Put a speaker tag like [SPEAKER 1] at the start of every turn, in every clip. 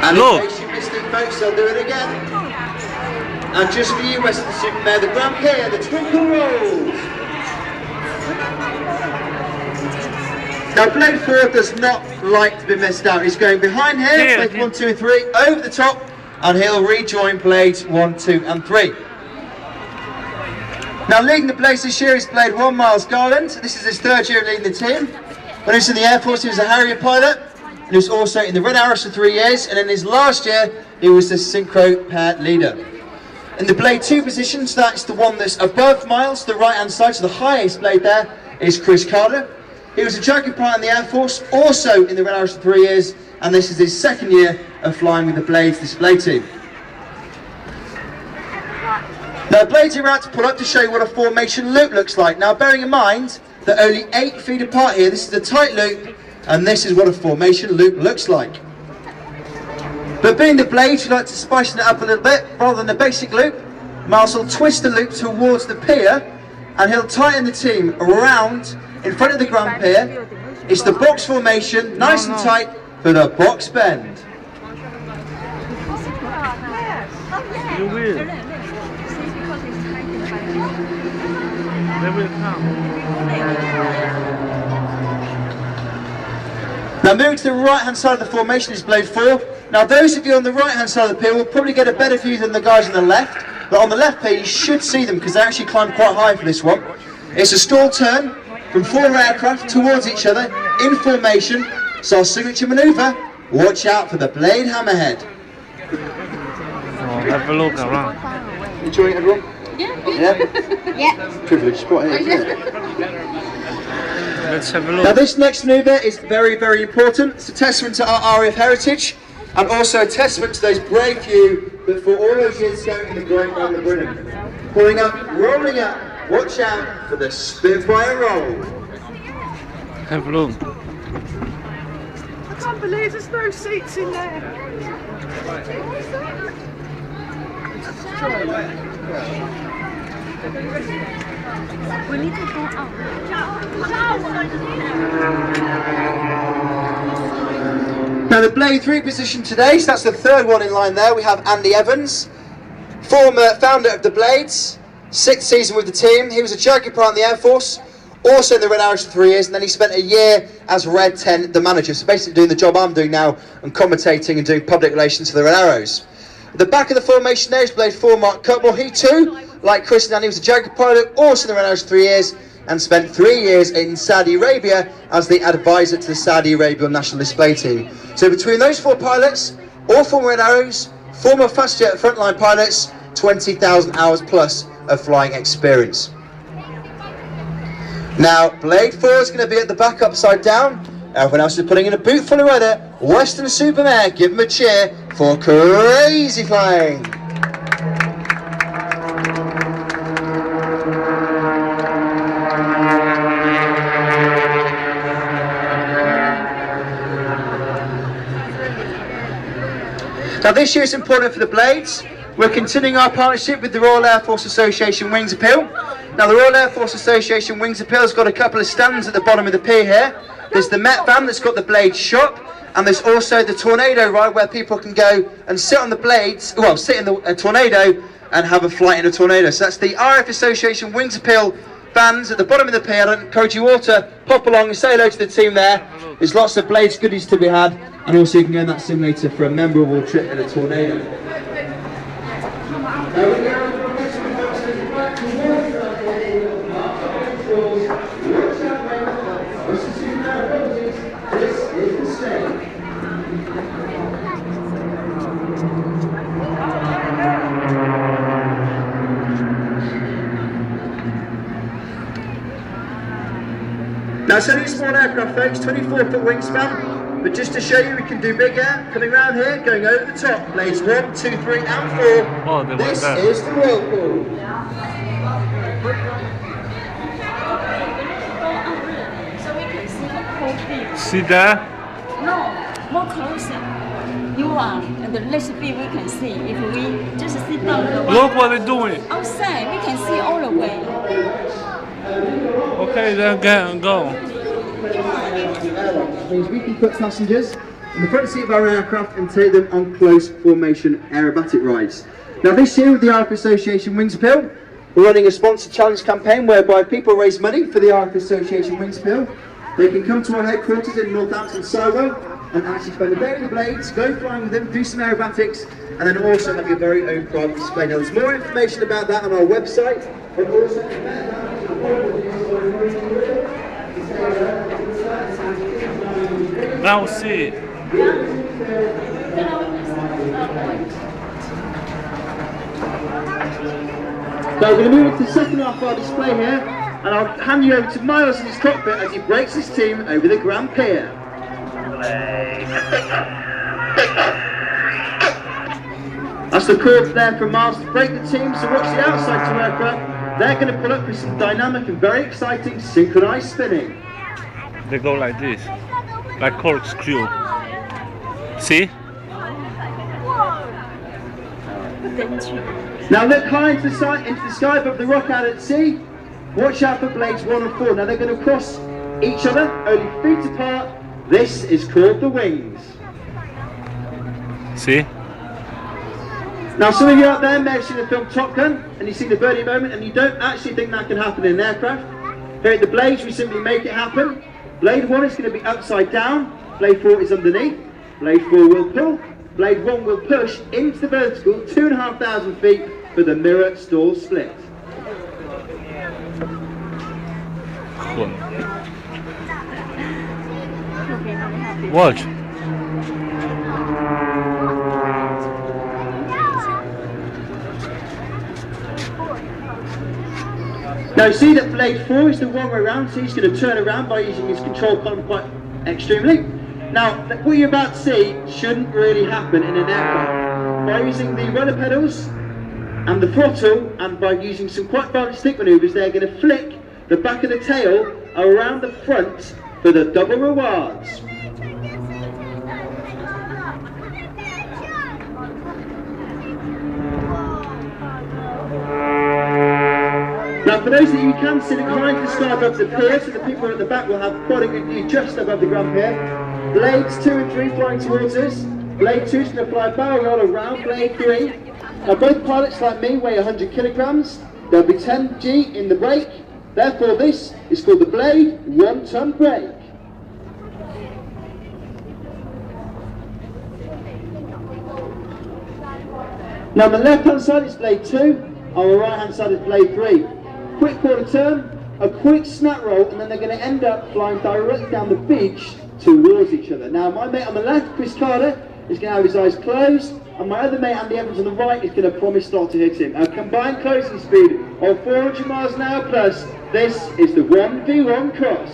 [SPEAKER 1] And in case you missed it, folks, I'll do it again. And just for you, Western Supermare, the Grand Pier, the Twinkle Rolls. Now, Blade 4 does not like to be missed out. He's going behind here, Blade 1, 2, and 3, over the top, and he'll rejoin Blades 1, 2, and 3. Now, leading the Blades this year is Blade 1, Miles Garland. This is his third year leading the team. When he was in the Air Force, he was a Harrier pilot. And he was also in the Red Arrows for 3 years, and in his last year, he was the Synchro Pair leader. In the Blade 2 position, so that's the one that's above Miles, the right-hand side, so the highest blade there is Chris Carter. He was a Jockey pilot in the Air Force, also in the Red Arrows for 3 years, and this is his second year of flying with the Blades display team. Now, Blades are about to pull up to show you what a formation loop looks like. Now, bearing in mind that only 8 feet apart here, this is a tight loop, and this is what a formation loop looks like. But being the Blades, we like to spice it up a little bit. Rather than the basic loop, Miles will twist the loop towards the pier, and he'll tighten the team around in front of the Grand Pier. It's the box formation, nice and tight for the box bend.
[SPEAKER 2] You will. They will come.
[SPEAKER 1] Now, moving to the right hand side of the formation is Blade 4. Now, those of you on the right hand side of the pier will probably get a better view than the guys on the left, but on the left pier you should see them because they actually climb quite high for this one. It's a stall turn from 4 aircraft towards each other in formation, so our signature manoeuvre, watch out for the Blade Hammerhead.
[SPEAKER 2] Oh, have a look around.
[SPEAKER 1] Enjoying it, everyone?
[SPEAKER 3] Yeah.
[SPEAKER 1] Yeah? Privileged spot here, isn't it?
[SPEAKER 2] Let's have a look.
[SPEAKER 1] Now, this next manoeuvre is very, very important. It's a testament to our RAF heritage and also a testament to those brave few that for all those years ago in the Great Round of Britain. Pulling up, rolling up, watch out for the Spitfire roll.
[SPEAKER 2] Have a look.
[SPEAKER 3] I can't believe there's no seats in there. We need to go out.
[SPEAKER 1] Now, the Blade 3 position today, so that's the third one in line there. We have Andy Evans, former founder of the Blades, 6th season with the team. He was a Jockey pilot in the Air Force, also in the Red Arrows for 3 years, and then he spent a year as Red 10, the manager. So basically doing the job I'm doing now and commentating and doing public relations for the Red Arrows. At the back of the formation there is Blade 4, Mark Cutmore. He too, like Chris and Andy, was a Jockey pilot, also in the Red Arrows for 3 years, and spent 3 years in Saudi Arabia as the advisor to the Saudi Arabian national display team. So between those 4 pilots, all former Red Arrows, former Fastjet frontline pilots, 20,000 hours plus of flying experience. Now, Blade 4 is going to be at the back upside down. Everyone else is putting in a boot full of weather. Western Supermare, give them a cheer for crazy flying. Now, this year is important for the Blades. We're continuing our partnership with the Royal Air Force Association Wings Appeal. Now, the Royal Air Force Association Wings Appeal has got a couple of stands at the bottom of the pier here. There's the Met van that's got the Blades shop, and there's also the Tornado ride where people can go and sit on the Blades, well, sit in the Tornado and have a flight in a Tornado. So that's the RF Association Wings Appeal vans at the bottom of the pier. I encourage you all to pop along and say hello to the team there. There's lots of Blades goodies to be had, and also you can go in that simulator for a memorable trip in a Tornado. Now, it's only a small aircraft, folks, 24-foot wingspan, but just to show you we can do bigger, coming around here, going over the top, Blades 1, 2, 3 and 4.
[SPEAKER 2] Oh,
[SPEAKER 1] this is the whirlpool.
[SPEAKER 3] So we can see the whole view.
[SPEAKER 2] See there?
[SPEAKER 3] No, more closer. You are, and the next view we can see. If we just sit down the
[SPEAKER 2] Look what they're doing.
[SPEAKER 3] outside, we can see all the way.
[SPEAKER 2] Okay, then go.
[SPEAKER 1] Means we can put passengers in the front seat of our aircraft and take them on close formation aerobatic rides. Now this year with the RF Association Wings Appeal, we're running a sponsored challenge campaign whereby people raise money for the RF Association Wings Appeal. They can come to our headquarters in Northampton, Soho, and actually spend a day with the Blades, go flying with them, do some aerobatics, and then also have your very own private display. Now there's more information about that on our website, but also
[SPEAKER 2] Now see.
[SPEAKER 1] Now we're going to move into the second half of our display here, and I'll hand you over to Miles in his cockpit as he breaks his team over the Grand Pier. That's the call there from Miles to break the team, so watch the outside two aircraft. They're going to pull up with some dynamic and very exciting synchronized spinning.
[SPEAKER 2] They go like this, like corkscrew. See?
[SPEAKER 1] Now look high into the sky above the rock out at sea. Watch out for blades 1 and 4. Now they're going to cross each other, only feet apart. This is called the wings.
[SPEAKER 2] See?
[SPEAKER 1] Now some of you out there may have seen the film Top Gun, and you see the birdie moment, and you don't actually think that can happen in an aircraft. Here at the Blades, we simply make it happen. Blade 1 is going to be upside down, Blade 4 is underneath, Blade 4 will pull, Blade 1 will push into the vertical 2,500 feet for the mirror stall split.
[SPEAKER 2] Watch.
[SPEAKER 1] Now see that Blade 4 is the wrong way around, so he's going to turn around by using his control column quite extremely. Now what you're about to see shouldn't really happen in an aircraft. By using the rudder pedals and the throttle, and by using some quite violent stick manoeuvres, they're going to flick the back of the tail around the front for the double rewards. Now for those of you who can see the climb to the sky above the pier, so the people at the back will have quite a good view just above the Grand Pier. Blades 2 and 3 flying towards us. Blade 2 is going to fly a barrel roll around Blade 3. Now both pilots like me weigh 100 kilograms. There'll be 10 G in the brake. Therefore this is called the Blade 1-ton brake. Now on the left hand side is Blade 2, on the right hand side is Blade 3. Quick quarter turn, a quick snap roll, and then they're going to end up flying directly down the beach towards each other. Now my mate on the left, Chris Carter, is going to have his eyes closed, and my other mate, Andy Evans, on the right is going to promise not to hit him. A combined closing speed of 400 miles an hour plus. This is the 1v1 cross.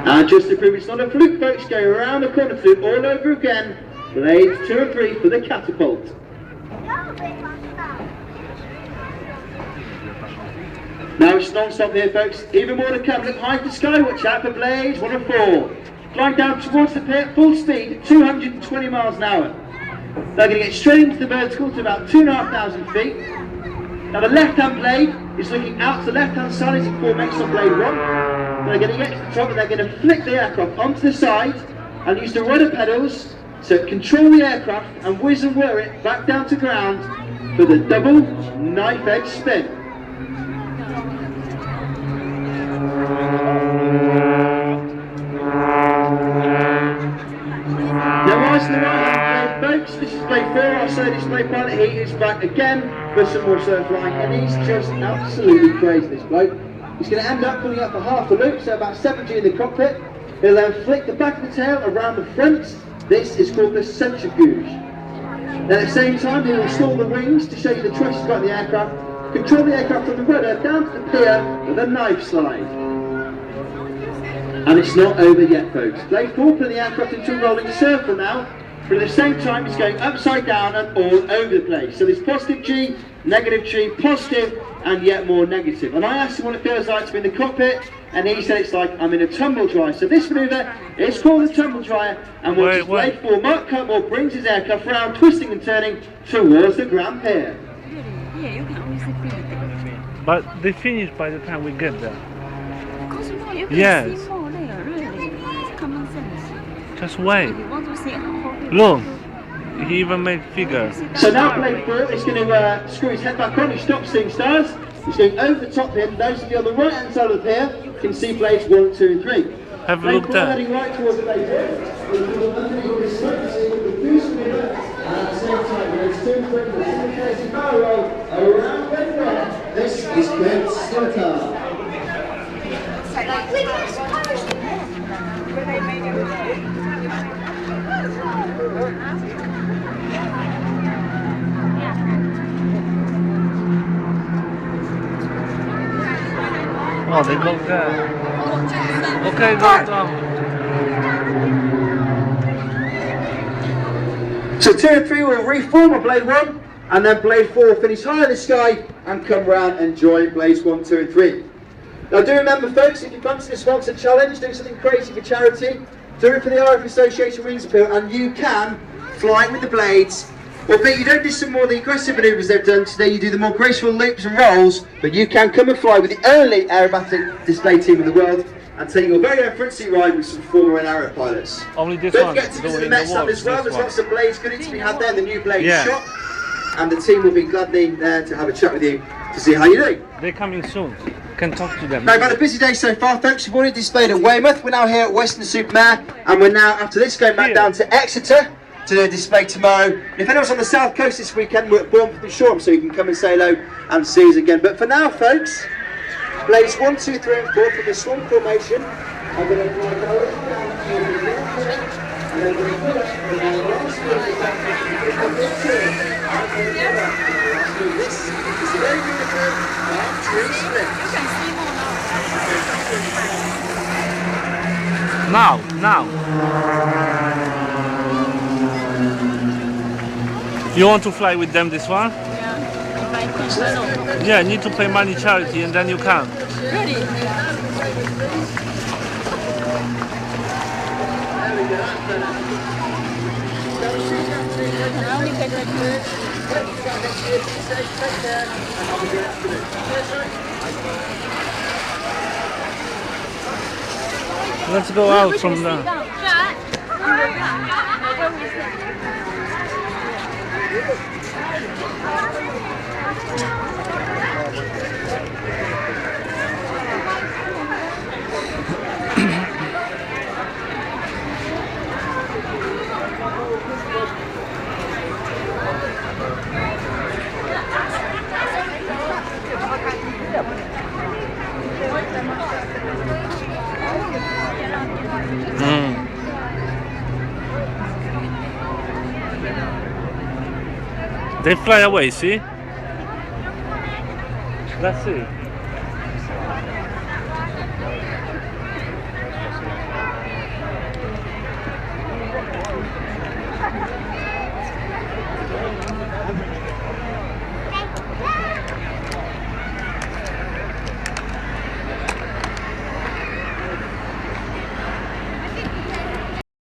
[SPEAKER 1] And just to prove it's not a fluke, folks, going around the corner flute all over again. Blades 2 and 3 for the catapult. Now it's non-stop here, folks. Even more to come. Look high to the sky. Watch out for Blades 1 and 4. Flying down towards the pier, full speed, 220 miles an hour. They're going to get straight into the vertical to about 2,500 feet. Now the left-hand blade is looking out to the left-hand side as it formates on Blade 1. They're going to get to the top and they're going to flick the aircraft onto the side and use the rudder pedals to control the aircraft and whiz and whir it back down to ground for the double knife edge spin. Now eyes to the right hand blade, folks. This is Blade 4, our solo display pilot. He is back again for some more solo flying, and he's just absolutely crazy, this bloke. He's going to end up pulling up for half a loop, so about 7G in the cockpit. He'll then flick the back of the tail around the front. This is called the centrifuge. Then at the same time, he'll install the wings to show you the choices about the aircraft. Control the aircraft from the rudder down to the pier with a knife slide. And it's not over yet, folks. Blade 4 putting the aircraft into a rolling circle now, but at the same time it's going upside down and all over the place. So there's positive G, negative G, positive, and yet more negative. And I asked him what it feels like to be in the cockpit, and he said it's like I'm in a tumble dryer. So this manoeuvre is called a tumble dryer, and watches Blade 4, Mark Cutmore brings his aircraft around, twisting and turning towards the Grand Pier.
[SPEAKER 3] Yeah, you can only see 50.
[SPEAKER 2] But they finish by the time we get there.
[SPEAKER 3] Once more, you can
[SPEAKER 2] Yes.
[SPEAKER 3] see more there, really. It's common sense.
[SPEAKER 2] Just wait.
[SPEAKER 3] If you want to see how people
[SPEAKER 2] Look,
[SPEAKER 3] do-
[SPEAKER 2] he even made figures.
[SPEAKER 1] So now Blade 4 is going to screw his head back on. He stops seeing stars. He's going over the top here. Those of you on the right hand side of the pier can see Blades 1, 2 and 3.
[SPEAKER 2] Have a
[SPEAKER 1] Blade
[SPEAKER 2] look
[SPEAKER 1] 4
[SPEAKER 2] there.
[SPEAKER 1] heading right towards Blade 4. Underneath his smoke, you see the boost winner. And at the same time, Blades 2 and 3 will see the crazy power roll around Blade 1. This is Kurt Skeletor.
[SPEAKER 2] Oh, they go there. Okay, go down.
[SPEAKER 1] So 2 and 3 will reform a Blade 1, and then Blade 4 will finish high in the sky and come round and join Blades 1, 2 and 3. Now do remember folks, if you fancy the sponsor challenge, do something crazy for charity, do it for the RF Association Wings Appeal, and you can fly with the Blades. Albeit you don't do some more of the aggressive manoeuvres they've done today, you do the more graceful loops and rolls, but you can come and fly with the only aerobatic display team in the world and take your very own front seat ride with some former aero pilots.
[SPEAKER 2] Only this
[SPEAKER 1] Don't
[SPEAKER 2] one.
[SPEAKER 1] forget to visit the Met Stand as well, there's lots of Blades goodies to be had there, the new Blade
[SPEAKER 2] Yeah.
[SPEAKER 1] shop, and the team will be gladly there to have a chat with you to see how you do.
[SPEAKER 2] They're coming soon. Can talk to them.
[SPEAKER 1] Now, we've had a busy day so far, folks. We've already displayed at Weymouth. We're now here at Weston-super-Mare, and we're now, after this, going back down to Exeter to do a display tomorrow. And if anyone's on the south coast this weekend, we're at Bournemouth and Shoreham, so you can come and say hello and see us again. But for now, folks, Blades 1, 2, 3 and 4 from the swan formation. I'm going to fly directly down to the water, and then we're going to put up the last one is back to the This is a very beautiful tree split.
[SPEAKER 2] Now. You want to fly with them this one?
[SPEAKER 3] Yeah, if I can.
[SPEAKER 2] Yeah, need to pay money charity and then you can.
[SPEAKER 3] Really? Can only get
[SPEAKER 2] Let's go out from there. They fly away, see? That's it.